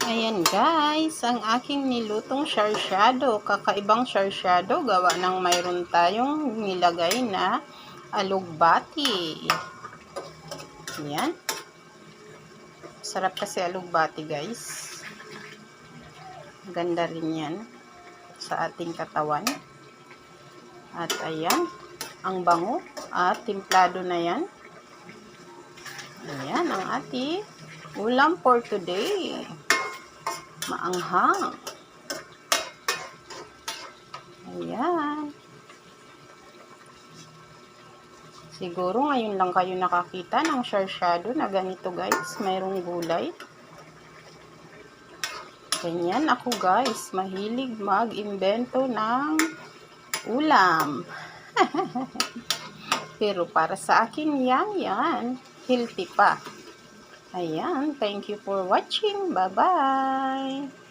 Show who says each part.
Speaker 1: Ayan guys, ang aking nilutong sarsyado. Kakaibang sarsyado, gawa ng mayroon tayong nilagay na alugbati. Ayan. Sarap kasi alugbati guys. Ganda rin yan sa ating katawan. At ayan, ang bango at timplado na yan. Ayan ang ating ulam for today. Maanghang. Ayan. Siguro ngayon lang kayo nakakita ng sarsyado na ganito guys. Mayroong gulay. Ganyan ako guys. Mahilig mag-imbento ng ulam. Pero para sa akin yan. Healthy pa. Ayan. Thank you for watching. Bye-bye.